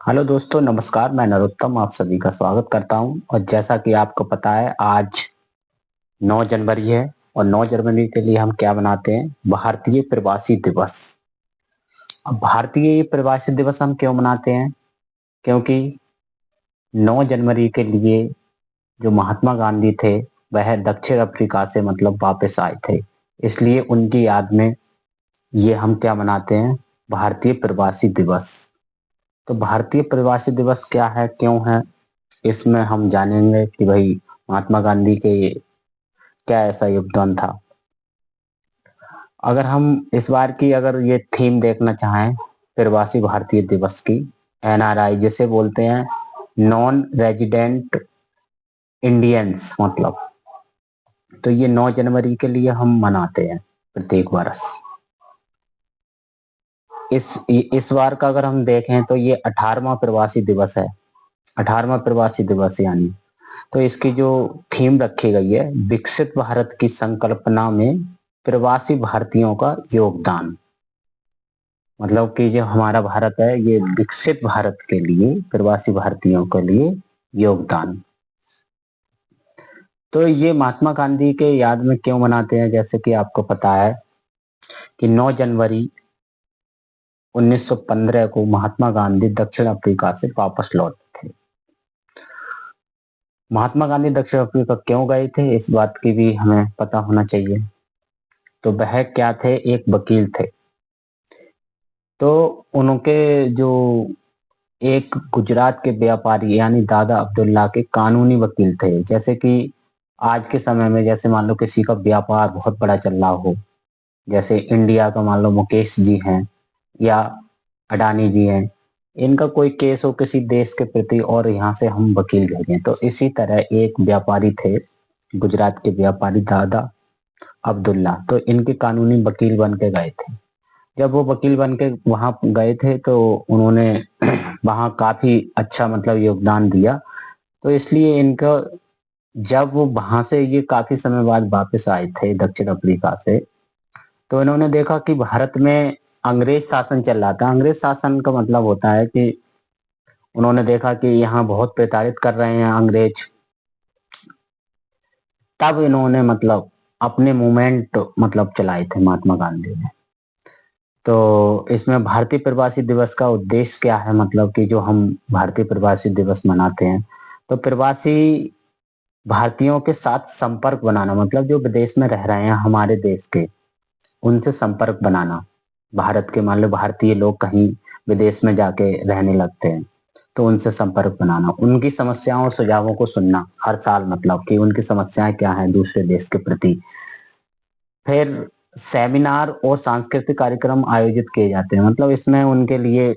Hello दोस्तों, नमस्कार। मैं नरोत्तम आप सभी का स्वागत करता हूं। और जैसा कि आपको पता है, आज 9 जनवरी है। और 9 जनवरी के लिए हम क्या मनाते हैं? भारतीय प्रवासी दिवस। अब भारतीय प्रवासी दिवस हम क्यों मनाते हैं? क्योंकि 9 जनवरी के लिए जो महात्मा गांधी थे, वह दक्षिण अफ्रीका से मतलब वापस आए थे। इसलिए उनकी याद में ये हम क्या मनाते हैं? भारतीय प्रवासी दिवस। तो भारतीय प्रवासी दिवस क्या है, क्यों है, इसमें हम जानेंगे कि भाई महात्मा गांधी के क्या ऐसा योगदान था। अगर हम इस बार की अगर ये थीम देखना चाहें प्रवासी भारतीय दिवस की, एनआरआई जिसे बोलते हैं, नॉन रेजिडेंट इंडियंस मतलब, तो ये 9 जनवरी के लिए हम मनाते हैं प्रत्येक वर्ष। इस बार का अगर हम देखें तो ये 18वां प्रवासी दिवस है। 18वां प्रवासी दिवस यानी, तो इसकी जो थीम रखी गई है, विकसित भारत की संकल्पना में प्रवासी भारतीयों का योगदान। मतलब कि जो हमारा भारत है, ये विकसित भारत के लिए प्रवासी भारतीयों के लिए योगदान। तो ये महात्मा गांधी के याद में क्यों मनाते हैं? जैसे कि आपको पता है कि 9 जनवरी 1915 को महात्मा गांधी दक्षिण अफ्रीका से वापस लौटे थे। महात्मा गांधी दक्षिण अफ्रीका क्यों गए थे, इस बात की भी हमें पता होना चाहिए। तो वह क्या थे? एक वकील थे। तो उनके जो एक गुजरात के व्यापारी यानी दादा अब्दुल्ला के कानूनी वकील थे। जैसे कि आज के समय में जैसे मान लो किसी का व्यापार बहुत बड़ा चल रहा हो, जैसे इंडिया का मान लो मुकेश जी हैं या अडानी जी हैं, इनका कोई केस हो किसी देश के प्रति और यहाँ से हम वकील भेजें, तो इसी तरह एक व्यापारी थे, गुजरात के व्यापारी दादा अब्दुल्ला, तो इनके कानूनी वकील बन के गए थे। जब वो वकील बन के वहां गए थे तो उन्होंने वहां काफी अच्छा मतलब योगदान दिया। तो इसलिए इनका, जब वो वहां से ये काफी समय बाद वापस आए थे दक्षिण अफ्रीका से, तो इन्होंने देखा कि भारत में अंग्रेज शासन चल रहा था। अंग्रेज शासन का मतलब होता है कि उन्होंने देखा कि यहाँ बहुत प्रताड़ित कर रहे हैं अंग्रेज। तब इन्होंने मतलब अपने मूवमेंट मतलब चलाए थे महात्मा गांधी ने। तो इसमें भारतीय प्रवासी दिवस का उद्देश्य क्या है? मतलब कि जो हम भारतीय प्रवासी दिवस मनाते हैं, तो प्रवासी भारतीयों के साथ संपर्क बनाना, मतलब जो विदेश में रह रहे हैं हमारे देश के, उनसे संपर्क बनाना। भारत के मान लो भारतीय लोग कहीं विदेश में जाके रहने लगते हैं, तो उनसे संपर्क बनाना, उनकी समस्याओं और सुझावों को सुनना हर साल, मतलब कि उनकी समस्याएं क्या हैं दूसरे देश के प्रति। फिर सेमिनार और सांस्कृतिक कार्यक्रम आयोजित किए जाते हैं, मतलब इसमें उनके लिए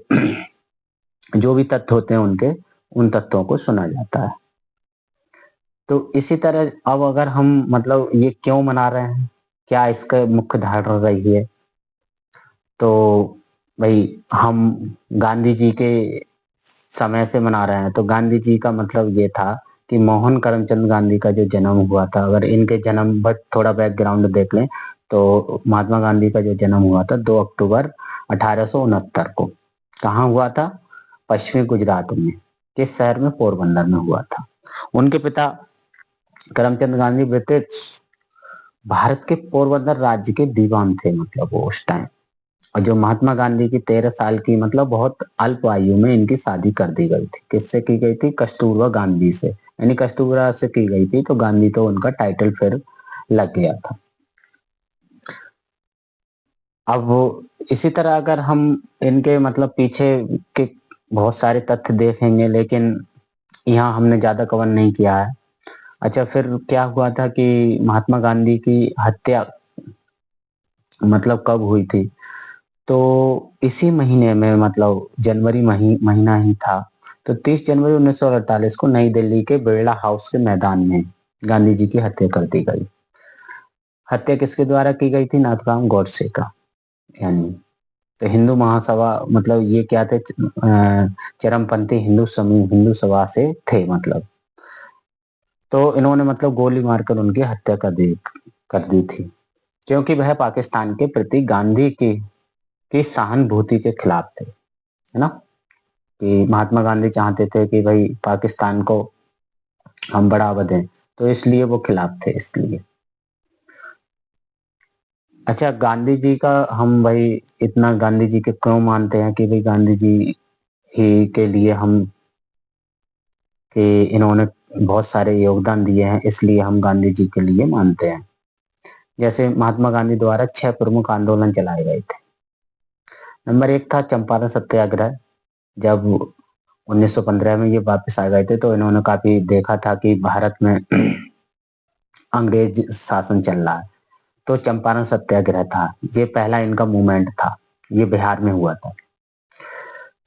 जो भी तथ्य होते हैं उनके, उन तथ्यों को सुना जाता है। तो इसी तरह अब अगर हम मतलब ये क्यों मना रहे हैं, क्या इसका मुख्य धारणा रही है, तो भाई हम गांधी जी के समय से मना रहे हैं। तो गांधी जी का मतलब ये था कि मोहन करमचंद गांधी का जो जन्म हुआ था, अगर इनके जन्म बट थोड़ा बैकग्राउंड देख लें, तो महात्मा गांधी का जो जन्म हुआ था 2 अक्टूबर 1869 को। कहाँ हुआ था? पश्चिमी गुजरात में। किस शहर में? पोरबंदर में हुआ था। उनके पिता करमचंद गांधी ब्रिटिश भारत के पोरबंदर राज्य के दीवान थे, मतलब वो उस टाइम। और जो महात्मा गांधी की 13 साल की मतलब बहुत अल्प आयु में इनकी शादी कर दी गई थी। किससे की गई थी? कस्तूरबा गांधी से, यानी कस्तूरबा से की गई थी, तो गांधी तो उनका टाइटल फिर लग गया था। अब वो इसी तरह अगर हम इनके मतलब पीछे के बहुत सारे तथ्य देखेंगे, लेकिन यहाँ हमने ज्यादा कवर नहीं किया है। अच्छा, फिर क्या हुआ था कि महात्मा गांधी की हत्या मतलब कब हुई थी? तो इसी महीने में, मतलब जनवरी महीना ही था। तो 30 जनवरी 1948 को नई दिल्ली के बिरला हाउस के मैदान में गांधी जी की हत्या कर दी गई। हत्या किसके द्वारा की गई थी? नाथुराम गॉडसे का, यानी तो हिंदू महासभा, मतलब ये क्या थे? चरमपंथी हिंदू समूह, हिंदू सभा से थे मतलब। तो इन्होंने मतलब गोली मारकर उनकी हत्या कर दी थी, क्योंकि वह पाकिस्तान के प्रति गांधी की सहानुभूति के खिलाफ थे, है ना। कि महात्मा गांधी चाहते थे कि भाई पाकिस्तान को हम बढ़ावा दें, तो इसलिए वो खिलाफ थे इसलिए। अच्छा, गांधी जी का हम भाई इतना गांधी जी के क्यों मानते हैं कि भाई गांधी जी ही के लिए हम, कि इन्होंने बहुत सारे योगदान दिए हैं, इसलिए हम गांधी जी के लिए मानते हैं। जैसे महात्मा गांधी द्वारा 6 प्रमुख आंदोलन चलाए गए थे। नंबर 1 था चंपारण सत्याग्रह। जब 1915 में ये वापस आ गए थे तो इन्होंने काफी देखा था कि भारत में अंग्रेज शासन चल रहा है, तो चंपारण सत्याग्रह था, ये पहला इनका मूवमेंट था, ये बिहार में हुआ था।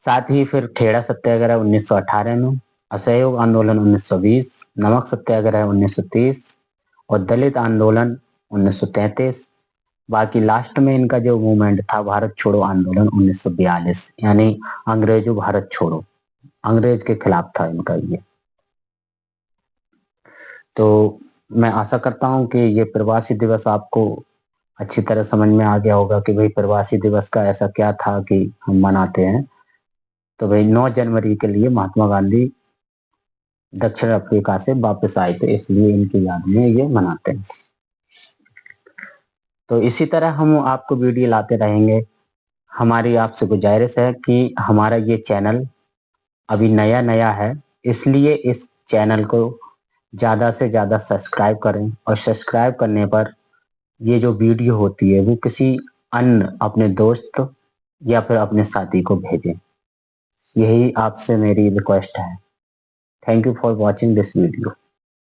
साथ ही फिर खेड़ा सत्याग्रह 1918 में, असहयोग आंदोलन 1920, नमक सत्याग्रह 1930 और दलित आंदोलन 1933। बाकी लास्ट में इनका जो मूवमेंट था भारत छोड़ो आंदोलन 1942, यानी अंग्रेजों भारत छोड़ो, अंग्रेज के खिलाफ था इनका ये। तो मैं आशा करता हूं कि ये प्रवासी दिवस आपको अच्छी तरह समझ में आ गया होगा कि भाई प्रवासी दिवस का ऐसा क्या था कि हम मनाते हैं। तो भाई 9 जनवरी के लिए महात्मा गांधी दक्षिण अफ्रीका से वापस आए थे, इसलिए इनकी याद में ये मनाते हैं। तो इसी तरह हम आपको वीडियो लाते रहेंगे। हमारी आपसे गुजारिश है कि हमारा ये चैनल अभी नया नया है, इसलिए इस चैनल को ज़्यादा से ज़्यादा सब्सक्राइब करें, और सब्सक्राइब करने पर ये जो वीडियो होती है वो किसी अन्य अपने दोस्त या फिर अपने साथी को भेजें। यही आपसे मेरी रिक्वेस्ट है। Thank you for watching this video.